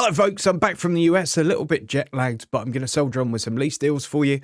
Hello folks, I'm back from the US, a little bit jet lagged, but I'm going to soldier on with some lease deals for you.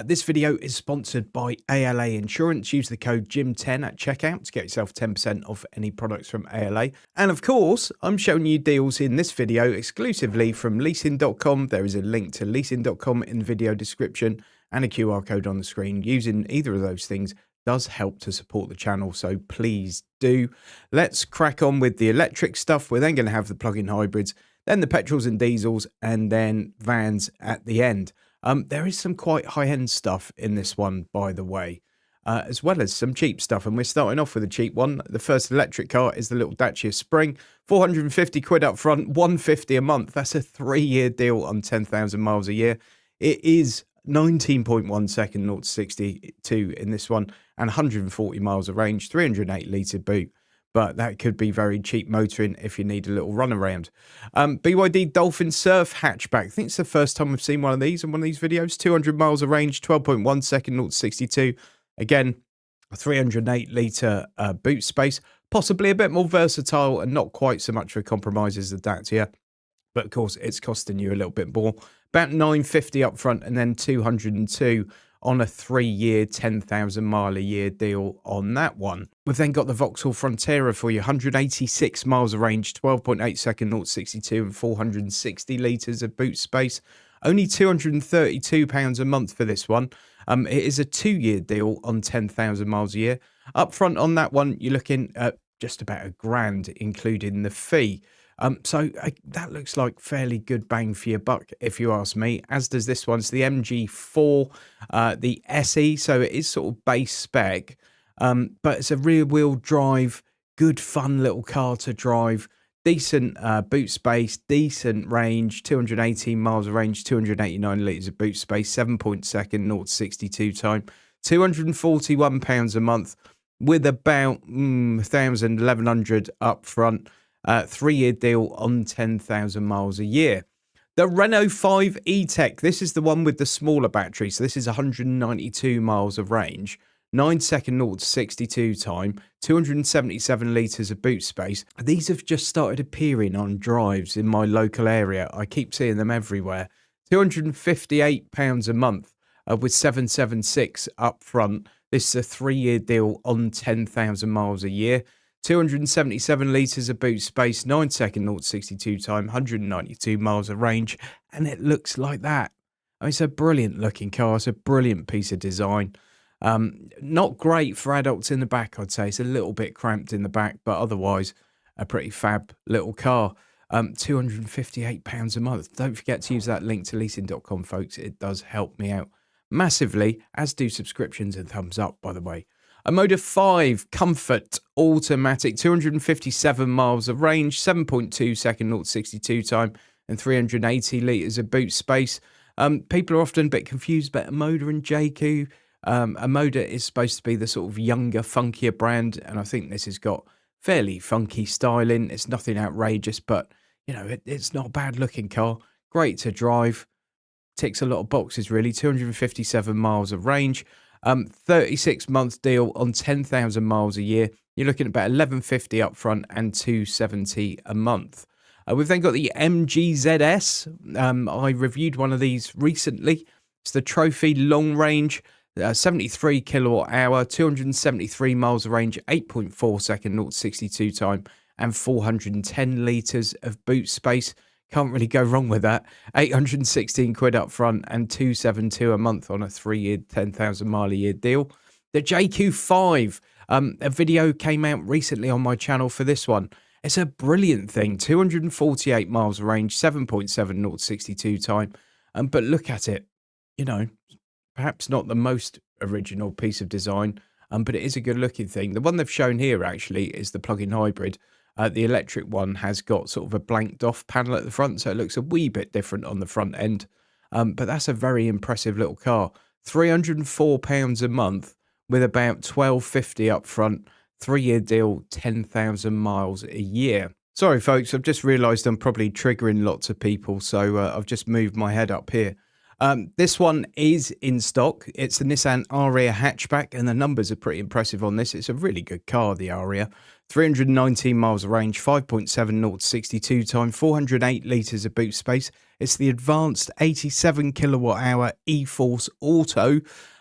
This video is sponsored by ALA Insurance. Use the code JIM10 at checkout to get yourself 10% off any products from ALA. And of course, I'm showing you deals in this video exclusively from leasing.com. There is a link to leasing.com in the video description and a QR code on the screen. Using either of those things does help to support the channel, so please do. Let's crack on with the electric stuff. We're then going to have the plug-in hybrids, then the petrols and diesels, and then vans at the end. There is some quite high-end stuff in this one, by the way, as well as some cheap stuff. And we're starting off with a cheap one. The first electric car is the little Dacia Spring. 450 quid up front, 150 a month. That's a 3-year deal on 10,000 miles a year. It is 19.1 second 0 to 62 in this one, and 140 miles of range, 308 litre boot. But that could be very cheap motoring if you need a little run around. BYD Dolphin Surf hatchback. I think it's the first time we've seen one of these in one of these videos. 200 miles of range, 12.1 second 0 to 62. Again, a 308 litre boot space. Possibly a bit more versatile and not quite so much of a compromise as the Dacia. But of course, it's costing you a little bit more. About 950 up front and then 202 on a 3-year, 10,000 mile a year deal on that one. We've then got the Vauxhall Frontera for you, 186 miles of range, 12.8 second 0 to 62 and 460 litres of boot space. Only £232 a month for this one. It is a 2-year deal on 10,000 miles a year. Up front on that one, you're looking at just about £1,000, including the fee. That looks like fairly good bang for your buck, if you ask me, as does this one. It's the MG4, the SE, so it is sort of base spec, but it's a rear-wheel drive, good fun little car to drive, decent boot space, decent range, 218 miles of range, 289 litres of boot space, 7.2 second 0 to 62 time, £241 a month, with about 1,100 up front. 3-year deal on 10,000 miles a year. The Renault 5 E-Tech, this is the one with the smaller battery. So this is 192 miles of range, 9 second 0 to 62 time, 277 litres of boot space. These have just started appearing on drives in my local area. I keep seeing them everywhere. £258 a month with 776 up front. This is a 3-year deal on 10,000 miles a year. 277 litres of boot space, 9 second 0 to 62 time, 192 miles of range, and it looks like that. I mean, it's a brilliant looking car. It's a brilliant piece of design. Not great for adults in the back, I'd say. It's a little bit cramped in the back, but otherwise a pretty fab little car. £258 a month. Don't forget to use that link to leasing.com, folks. It does help me out massively, as do subscriptions and thumbs up, by the way. A Motor 5 Comfort Automatic, 257 miles of range, 7.2 second 0 to 62 time, and 380 litres of boot space. People are often a bit confused about a Motor and JQ. A Motor is supposed to be the sort of younger, funkier brand, and I think this has got fairly funky styling. It's nothing outrageous, but you know, it's not a bad looking car. Great to drive. Ticks a lot of boxes, really. 257 miles of range. 36-month deal on 10,000 miles a year. You're looking at about 1150 up front and 270 a month. We've then got the MGZS. I reviewed one of these recently. It's the Trophy Long Range, 73 kilowatt hour, 273 miles of range, 8.4 second 0 to 62 time, and 410 litres of boot space. Can't really go wrong with that. 816 quid up front and 272 a month on a 3-year, 10,000 mile a year deal. The JQ5, a video came out recently on my channel for this one. It's a brilliant thing. 248 miles of range, 7.7 0 to 62 time. But look at it. You know, perhaps not the most original piece of design, but it is a good looking thing. The one they've shown here actually is the plug-in hybrid. The electric one has got sort of a blanked off panel at the front, so it looks a wee bit different on the front end. But that's a very impressive little car. £304 a month with about £1,250 up front. 3-year deal, 10,000 miles a year. Sorry, folks, I've just realised I'm probably triggering lots of people, so I've just moved my head up here. This one is in stock. It's the Nissan Aria hatchback, and the numbers are pretty impressive on this. It's a really good car, the Aria. 319 miles of range, 5.7 0 to 62 time, 408 litres of boot space. It's the advanced 87 kilowatt hour e-Force Auto.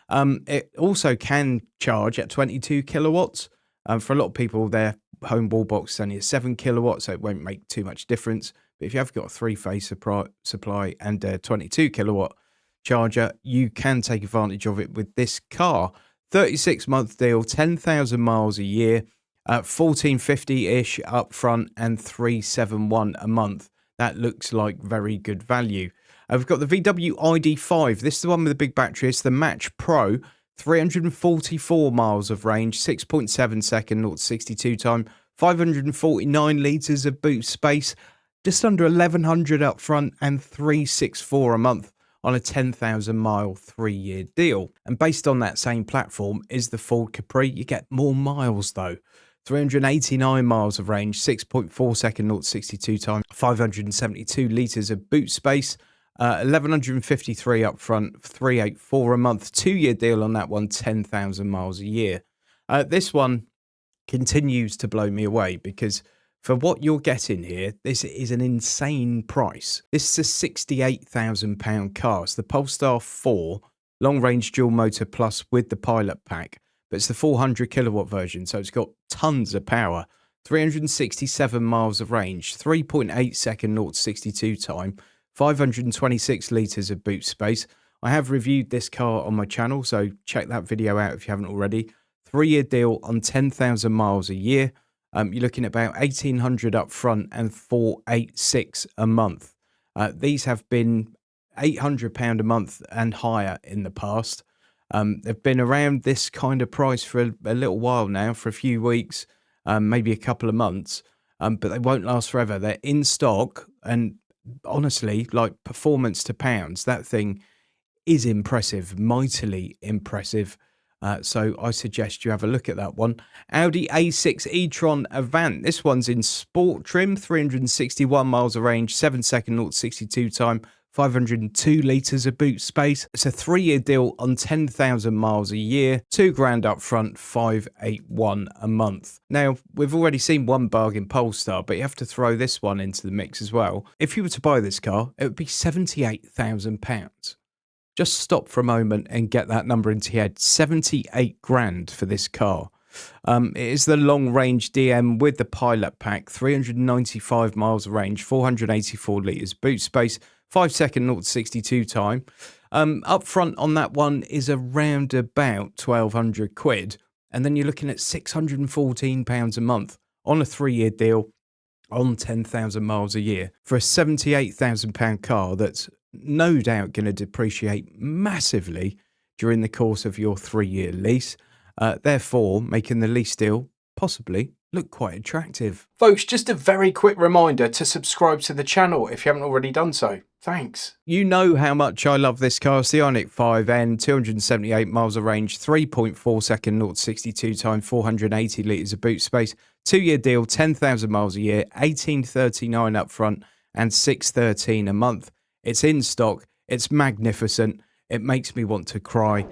It also can charge at 22 kilowatts. For a lot of people, their home wall box is only a 7 kilowatts, so it won't make too much difference. But if you have got a three-phase supply and a 22 kilowatt charger, you can take advantage of it with this car. 36-month deal, 10,000 miles a year, 1450-ish up front and 371 a month. That looks like very good value. We've got the VW ID5. This is the one with the big battery. It's the Match Pro. 344 miles of range, 6.7 second 0 to 62 time, 549 litres of boot space, just under 1,100 up front and 364 a month on a 10,000 mile 3-year deal. And based on that same platform is the Ford Capri. You get more miles though. 389 miles of range, 6.4 second 0 to 62 time, 572 litres of boot space, 1,153 up front, 384 a month, 2-year deal on that one, 10,000 miles a year. This one continues to blow me away because for what you're getting here, this is an insane price. This is a £68,000 car. It's the Polestar 4 long-range dual motor plus with the Pilot pack, but it's the 400 kilowatt version, so it's got tons of power. 367 miles of range, 3.8 second 0 to 62 time, 526 litres of boot space. I have reviewed this car on my channel, so check that video out if you haven't already. 3-year deal on 10,000 miles a year. You're looking at about 1,800 up front and 486 a month. These have been £800 a month and higher in the past. They've been around this kind of price for a little while now, for a few weeks, maybe a couple of months, but they won't last forever. They're in stock, and honestly, like performance to pounds, that thing is impressive, mightily impressive. So I suggest you have a look at that one. Audi A6 e-tron Avant. This one's in sport trim, 361 miles of range, 7 second 0 to 62 time, 502 litres of boot space. It's a 3-year deal on 10,000 miles a year, £2,000 up front, 581 a month. Now, we've already seen one bargain Polestar, but you have to throw this one into the mix as well. If you were to buy this car, it would be £78,000. Just stop for a moment and get that number into your head. 78 grand for this car. It is the long range DM with the Pilot pack, 395 miles of range, 484 litres boot space, 5 second 0 to 62 time. Up front on that one is around about 1,200 quid. And then you're looking at £614 a month on a 3-year deal on 10,000 miles a year for a £78,000 car that's no doubt going to depreciate massively during the course of your 3-year lease, therefore making the lease deal possibly look quite attractive. Folks, just a very quick reminder to subscribe to the channel if you haven't already done so. Thanks. You know how much I love this car. It's the Ioniq 5N, 278 miles of range, 3.4 second 0 to 62 time, 480 litres of boot space, 2-year deal, 10,000 miles a year, 1839 up front and 613 a month. It's in stock. It's magnificent. It makes me want to cry.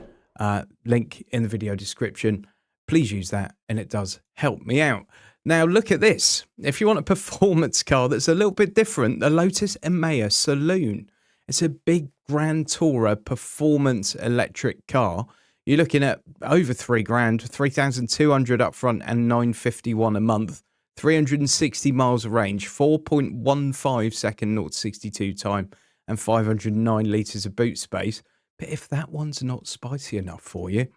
Link in the video description. Please use that, and it does help me out. Now, look at this. If you want a performance car that's a little bit different, the Lotus Emea Saloon. It's a big Grand Tourer performance electric car. You're looking at over 3 grand, 3,200 up front and 951 a month. 360 miles of range, 4.15 second 0 to 62 time, and 509 litres of boot space. But if that one's not spicy enough for you,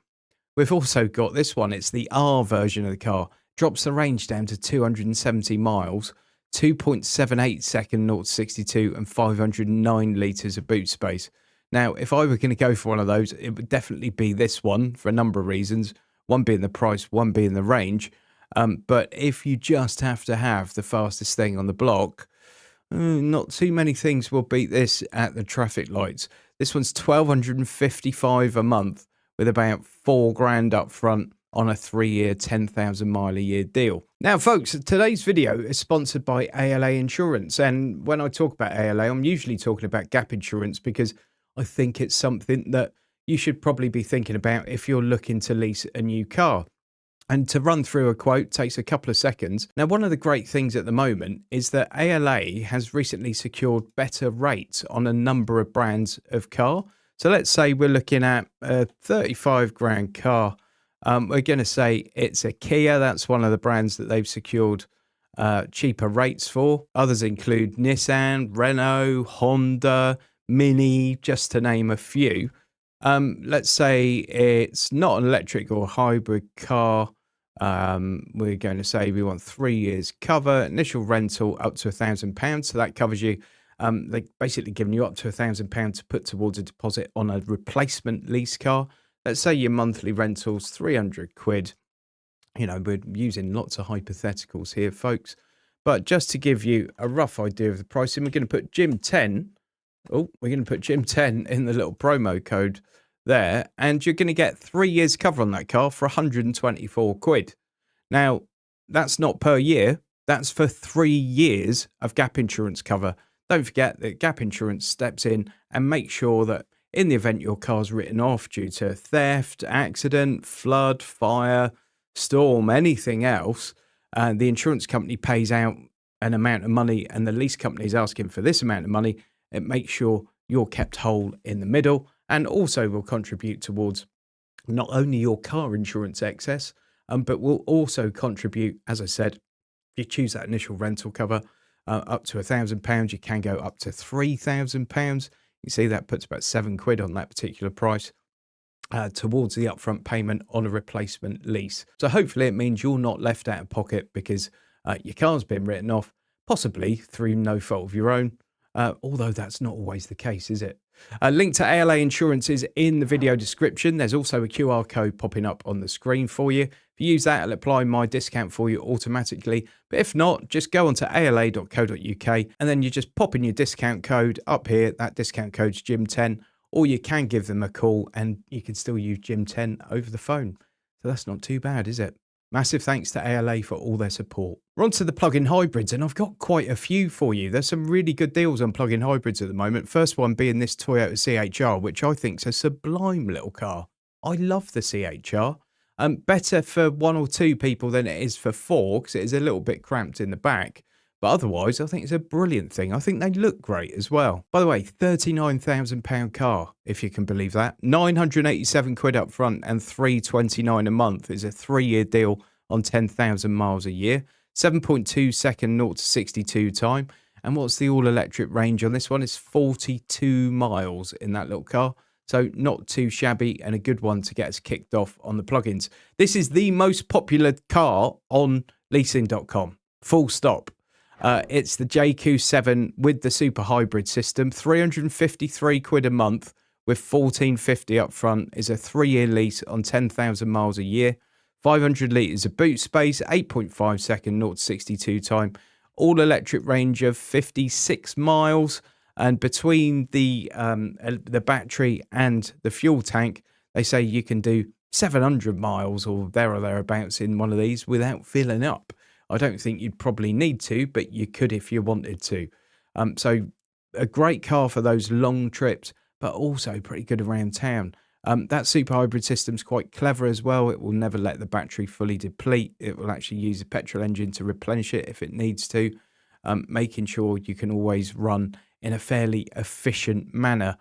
we've also got this one. It's the R version of the car. Drops the range down to 270 miles, 2.78 second 0 to 62, and 509 litres of boot space. Now, if I were going to go for one of those, it would definitely be this one for a number of reasons. One being the price, one being the range. But if you just have to have the fastest thing on the block, not too many things will beat this at the traffic lights. This one's 1,255 a month with about 4 grand up front on a 3-year, 10,000 mile a year deal. Now, folks, today's video is sponsored by ALA Insurance. And when I talk about ALA, I'm usually talking about gap insurance because I think it's something that you should probably be thinking about if you're looking to lease a new car. And to run through a quote takes a couple of seconds. Now, one of the great things at the moment is that ALA has recently secured better rates on a number of brands of car. So let's say we're looking at a 35 grand car. We're going to say it's a Kia. That's one of the brands that they've secured cheaper rates for. Others include Nissan, Renault, Honda, Mini, just to name a few. Let's say it's not an electric or hybrid car. We're going to say we want 3 years cover, initial rental up to £1,000. So that covers you. They basically giving you up to £1,000 to put towards a deposit on a replacement lease car. Let's say your monthly rental's 300 quid. You know, we're using lots of hypotheticals here, folks. But just to give you a rough idea of the pricing, we're going to put Jim 10. Oh, we're going to put Jim 10 in the little promo code there, and you're going to get 3 years cover on that car for 124 quid. Now, that's not per year. That's for 3 years of gap insurance cover. Don't forget that gap insurance steps in and makes sure that in the event your car's written off due to theft, accident, flood, fire, storm, anything else, the insurance company pays out an amount of money and the lease company is asking for this amount of money. It makes sure you're kept whole in the middle and also will contribute towards not only your car insurance excess, but will also contribute, as I said, if you choose that initial rental cover up to £1,000, you can go up to £3,000. You see that puts about £7 on that particular price towards the upfront payment on a replacement lease. So hopefully it means you're not left out of pocket because your car's been written off, possibly through no fault of your own. Although that's not always the case, is it? A link to ALA Insurance is in the video description. There's also a QR code popping up on the screen for you. If you use that, it'll apply my discount for you automatically. But if not, just go onto ala.co.uk and then you just pop in your discount code up here. That discount code's Jim10, or you can give them a call and you can still use Jim10 over the phone. So that's not too bad, is it? Massive thanks to ALA for all their support. We're on to the plug-in hybrids, and I've got quite a few for you. There's some really good deals on plug-in hybrids at the moment. First one being this Toyota CHR, which I think is a sublime little car. I love the CHR. Better for 1 or 2 people than it is for 4, because it is a little bit cramped in the back. But otherwise, I think it's a brilliant thing. I think they look great as well. By the way, £39,000 car, if you can believe that. 987 quid up front and £329 a month is a 3-year deal on 10,000 miles a year. 7.2 second 0 to 62 time. And what's the all-electric range on this one? It's 42 miles in that little car. So not too shabby and a good one to get us kicked off on the plugins. This is the most popular car on leasing.com. Full stop. It's the JQ7 with the super hybrid system, 353 quid a month with 1450 up front is a 3-year lease on 10,000 miles a year, 500 litres of boot space, 8.5 second 0 to 62 time, all electric range of 56 miles, and between the battery and the fuel tank, they say you can do 700 miles or thereabouts in one of these without filling up. I don't think you'd probably need to, but you could if you wanted to. So a great car for those long trips, but also pretty good around town. That super hybrid system's quite clever as well. It will never let the battery fully deplete. It will actually use a petrol engine to replenish it if it needs to, making sure you can always run in a fairly efficient manner.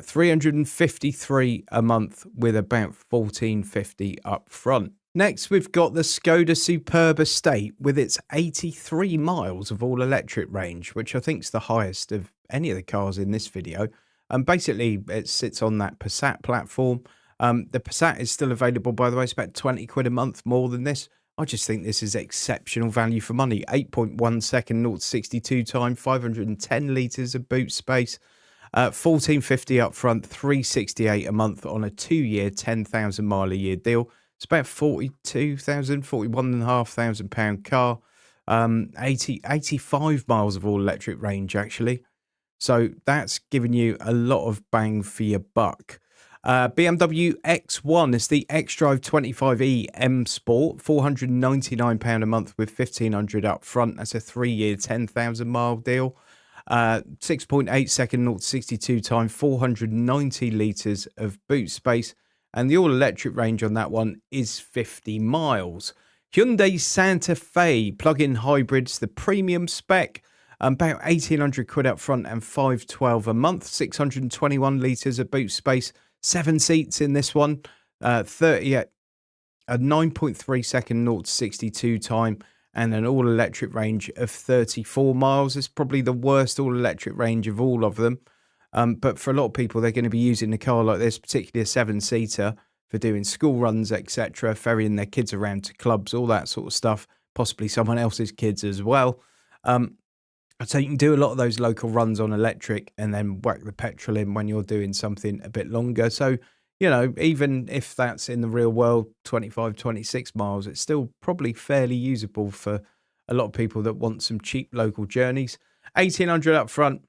353 a month with about 1450 up front. Next, we've got the Skoda Superb Estate with its 83 miles of all-electric range, which I think is the highest of any of the cars in this video. And basically, it sits on that Passat platform. The Passat is still available, by the way. It's about 20 quid a month more than this. I just think this is exceptional value for money. 8.1 second 0 to 62 time, 510 litres of boot space, 1450 up front, 368 a month on a 2-year, 10,000 mile a year deal. It's about 42,000, 41,500 pound car. 85 miles of all electric range, actually. So that's giving you a lot of bang for your buck. BMW X1 is the xDrive 25e M Sport, £499 a month with 1,500 up front. That's a 3-year, 10,000 mile deal. 6.8 second 0 to 62 time, 490 litres of boot space. And the all-electric range on that one is 50 miles. Hyundai Santa Fe plug-in hybrids, the premium spec, about 1,800 quid up front and 512 a month, 621 litres of boot space, 7 seats in this one, 30 at a 9.3 second 0 to 62 time, and an all-electric range of 34 miles. It's probably the worst all-electric range of all of them. But for a lot of people, they're going to be using a car like this, particularly a 7-seater, for doing school runs, etc., ferrying their kids around to clubs, all that sort of stuff, possibly someone else's kids as well. So you can do a lot of those local runs on electric and then whack the petrol in when you're doing something a bit longer. So, you know, even if that's in the real world, 25, 26 miles, it's still probably fairly usable for a lot of people that want some cheap local journeys. 1,800 up front,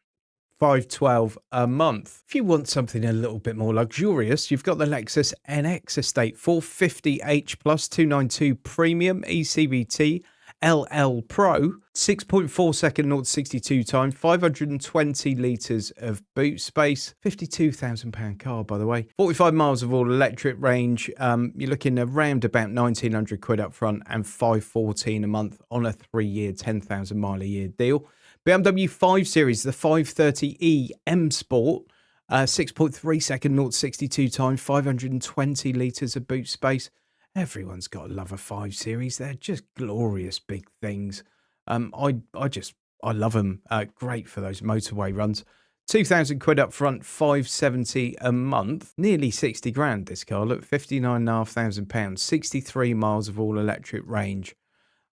512 a month. If you want something a little bit more luxurious, you've got the Lexus NX Estate 450h plus 292 Premium ECVT LL Pro, 6.4 second 0 to 62 time, 520 litres of boot space, £52,000 car, by the way, 45 miles of all electric range. You're looking around about 1,900 quid up front and 514 a month on a 3-year, 10,000 mile a year deal. BMW 5 Series, the 530e M Sport, 6.3 second 0 to 62 time, 520 litres of boot space. Everyone's got to love a 5 Series. They're just glorious big things. I love them. Great for those motorway runs. 2,000 quid up front, 570 a month. Nearly 60 grand this car. Look, £59,500, 63 miles of all electric range.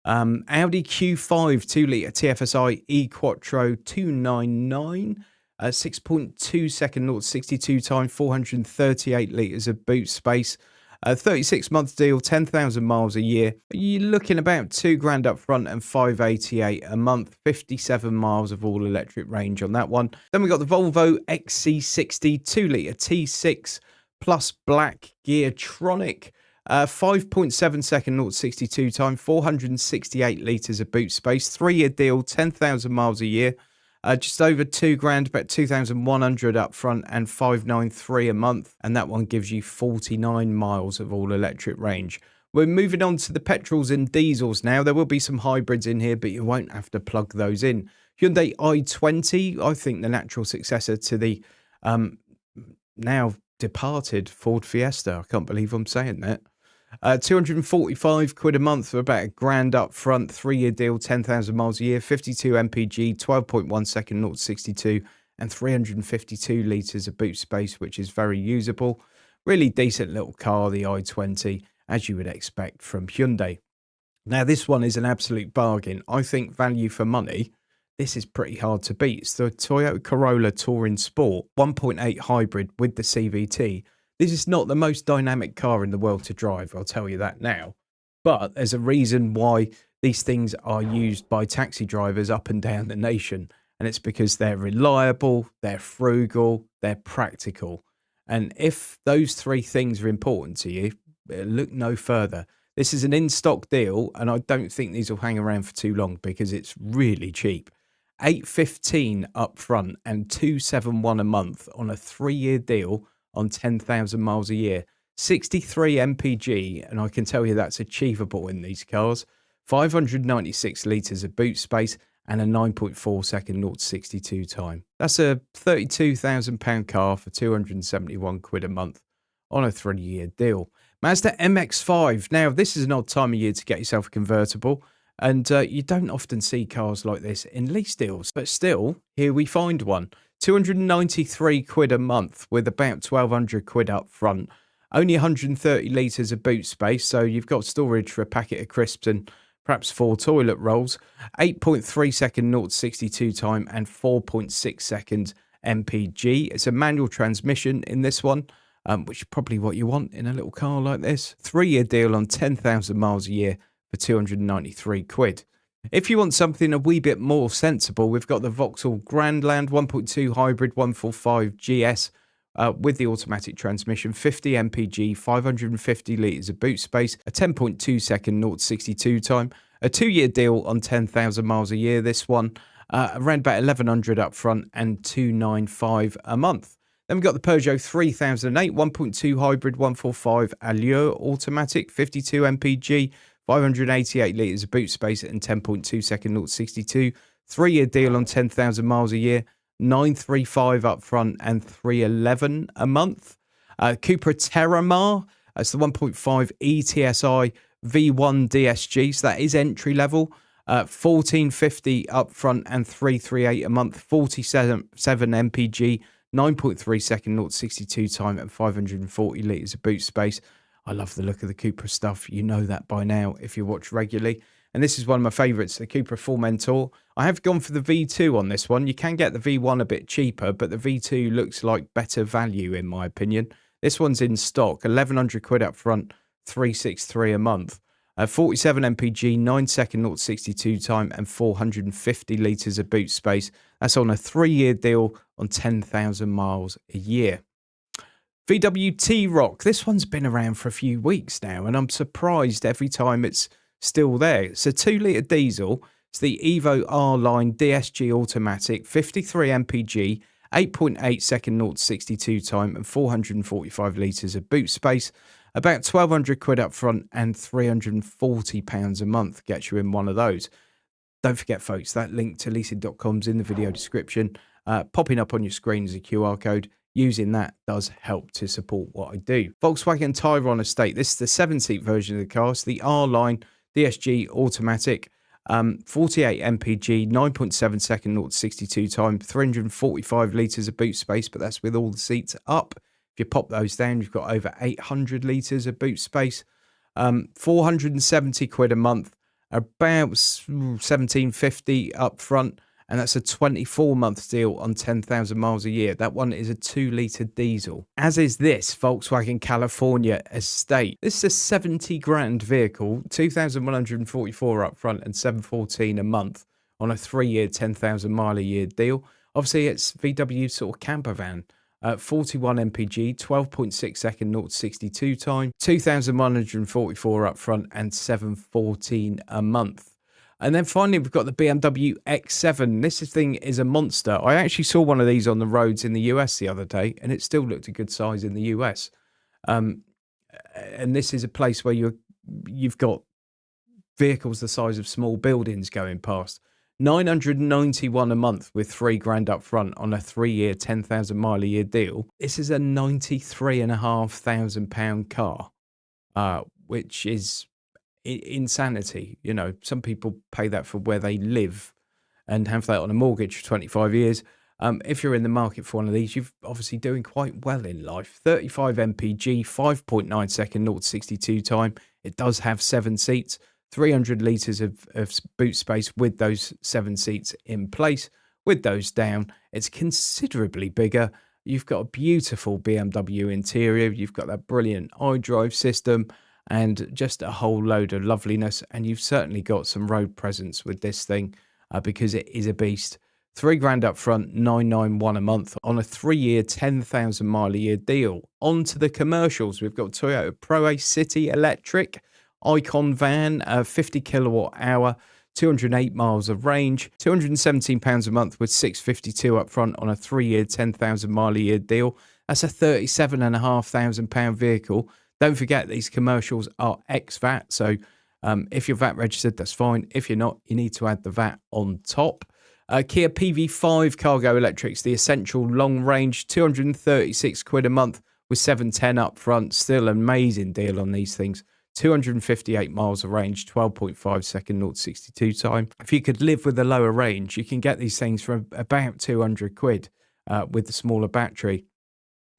Audi Q5 2-litre TFSI E-Quattro 299, 6.2 second 0 to 62 time, 438 litres of boot space. 36-month deal, 10,000 miles a year. You're looking about 2 grand up front and 588 a month, 57 miles of all electric range on that one. Then we got the Volvo XC60 2-litre T6 plus black Geartronic. 5.7 second 0 to 62 time, 468 litres of boot space, 3-year deal, 10,000 miles a year, just over 2 grand, about 2,100 up front and 593 a month, and that one gives you 49 miles of all electric range. We're moving on to the petrols and diesels now. There will be some hybrids in here, but you won't have to plug those in. Hyundai i20, I think the natural successor to the now departed Ford Fiesta. I can't believe I'm saying that. 245 quid a month for about £1 grand up front, 3-year deal, 10,000 miles a year, 52 mpg, 12.1 second 0 to 62, and 352 litres of boot space, which is very usable. Really decent little car, the i20, as you would expect from Hyundai. Now, this one is an absolute bargain. I think value for money, this is pretty hard to beat. It's the Toyota Corolla Touring Sport 1.8 hybrid with the CVT. This is not the most dynamic car in the world to drive, I'll tell you that now. But there's a reason why these things are used by taxi drivers up and down the nation. And it's because they're reliable, they're frugal, they're practical. And if those 3 things are important to you, look no further. This is an in-stock deal, and I don't think these will hang around for too long because it's really cheap. $815 up front and $271 a month on a 3-year deal on 10,000 miles a year. 63 mpg, and I can tell you that's achievable in these cars. 596 litres of boot space and a 9.4 second 0 to 62 time. That's a £32,000 car for 271 quid a month on a 3-year deal. Mazda MX-5. Now, this is an odd time of year to get yourself a convertible, and you don't often see cars like this in lease deals, but still, here we find one. 293 quid a month with about 1,200 quid up front. Only 130 litres of boot space, so you've got storage for a packet of crisps and perhaps 4 toilet rolls. 8.3 second 0 to 62 time and 4.6 second mpg. It's a manual transmission in this one, which is probably what you want in a little car like this. 3-year deal on 10,000 miles a year for 293 quid. If you want something a wee bit more sensible, we've got the Vauxhall Grandland 1.2 hybrid 145 GS with the automatic transmission, 50 mpg, 550 litres of boot space, a 10.2 second 0 to 62 time, a 2-year deal on 10,000 miles a year, this one, around about 1100 up front and 295 a month. Then we've got the Peugeot 3008 1.2 hybrid 145 Allure automatic, 52 mpg, 588 litres of boot space and 10.2 second 0 to 62. 3-year deal on 10,000 miles a year, 935 up front and 311 a month. Cupra Terramar, that's the 1.5 ETSI V1 DSG, so that is entry level. 1450 up front and 338 a month, 47 mpg, 9.3 second 0 to 62 time and 540 litres of boot space. I love the look of the Cupra stuff. You know that by now if you watch regularly. And this is one of my favourites, the Cupra Formentor. I have gone for the V2 on this one. You can get the V1 a bit cheaper, but the V2 looks like better value in my opinion. This one's in stock, 1100 quid up front, 363 a month. 47 mpg, 9 second 0 to 62 time and 450 litres of boot space. That's on a 3-year deal on 10,000 miles a year. VW T-Roc. This one's been around for a few weeks now, and I'm surprised every time it's still there. It's a 2-litre diesel. It's the Evo R-Line DSG automatic, 53 mpg, 8.8 second 0 to 62 time and 445 litres of boot space. About 1,200 quid up front and £340 a month gets you in one of those. Don't forget, folks, that link to leasing.com is in the video description. Popping up on your screen as a QR code. Using that does help to support what I do. Volkswagen Tiguan Estate. This is the 7-seat version of the car. It's the R-Line DSG automatic. 48 mpg, 9.7 second 0 to 62 time, 345 litres of boot space, but that's with all the seats up. If you pop those down, you've got over 800 litres of boot space. 470 quid a month, about 1750 up front, and that's a 24-month deal on 10,000 miles a year. That one is a 2-litre diesel, as is this Volkswagen California Estate. This is a 70 grand vehicle, 2,144 up front and 714 a month on a 3-year, 10,000 mile a year deal. Obviously, it's VW sort of camper van. 41 mpg, 12.6 second 0 to 62 time, 2,144 up front and 714 a month. And then finally, we've got the BMW X7. This thing is a monster. I actually saw one of these on the roads in the US the other day, and it still looked a good size in the US. And this is a place where you've got vehicles the size of small buildings going past. 991 a month with 3 grand up front on a 3-year, 10,000 mile a year deal. This is a £93,500 car, which is insanity. You know, some people pay that for where they live and have that on a mortgage for 25 years. If you're in the market for one of these, you're obviously doing quite well in life. 35 mpg, 5.9 second 0 to 62 time. It does have 7 seats. 300 litres of boot space with those 7 seats in place. With those down, it's considerably bigger. You've got a beautiful BMW interior. You've got that brilliant iDrive system and just a whole load of loveliness. And you've certainly got some road presence with this thing because it is a beast. 3 grand up front, 991 a month on a 3-year, 10,000 mile a year deal. On to the commercials. We've got Toyota ProAce City Electric, Icon van, 50 kilowatt hour, 208 miles of range, £217 a month with 652 up front on a 3-year, 10,000 mile a year deal. That's a £37,500 vehicle. Don't forget these commercials are ex-VAT, so if you're VAT registered, that's fine. If you're not, you need to add the VAT on top. Kia PV5 cargo electrics, the essential long range, 236 quid a month with 710 up front. Still an amazing deal on these things. 258 miles of range, 12.5 second 0 to 62 time. If you could live with a lower range, you can get these things for about 200 quid with the smaller battery.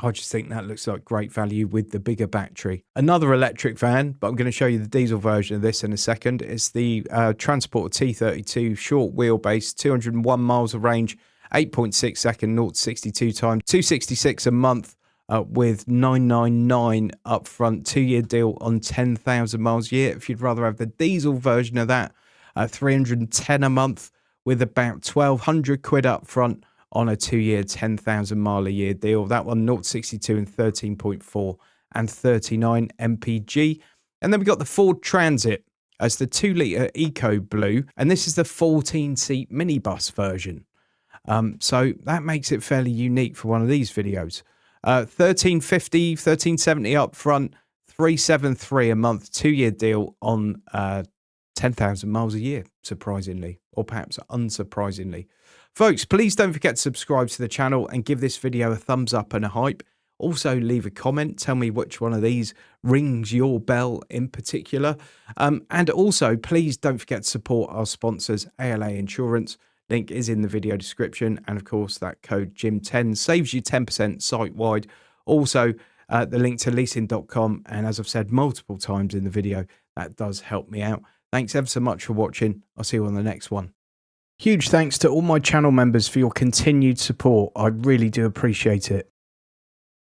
I just think that looks like great value with the bigger battery. Another electric van, but I'm going to show you the diesel version of this in a second. It's the Transporter T32 short wheelbase, 201 miles of range, 8.6 second 0 to 62 time, 266 a month. With 999 up front, 2-year deal on 10,000 miles a year. If you'd rather have the diesel version of that, 310 a month with about 1,200 quid up front on a 2-year, 10,000 mile a year deal. That one 0 to 62 in 13.4 and 39 mpg. And then we've got the Ford Transit. It's the 2-litre Eco Blue, and this is the 14-seat minibus version. So that makes it fairly unique for one of these videos. 1350, 1370 up front, 373 a month, 2-year deal on 10,000 miles a year, surprisingly, or perhaps unsurprisingly. Folks, please don't forget to subscribe to the channel and give this video a thumbs up and a hype. Also, leave a comment. Tell me which one of these rings your bell in particular. And also, please don't forget to support our sponsors, ALA Insurance. Link is in the video description. And of course, that code JIM10 saves you 10% site-wide. Also, the link to leasing.com. And as I've said multiple times in the video, that does help me out. Thanks ever so much for watching. I'll see you on the next one. Huge thanks to all my channel members for your continued support. I really do appreciate it.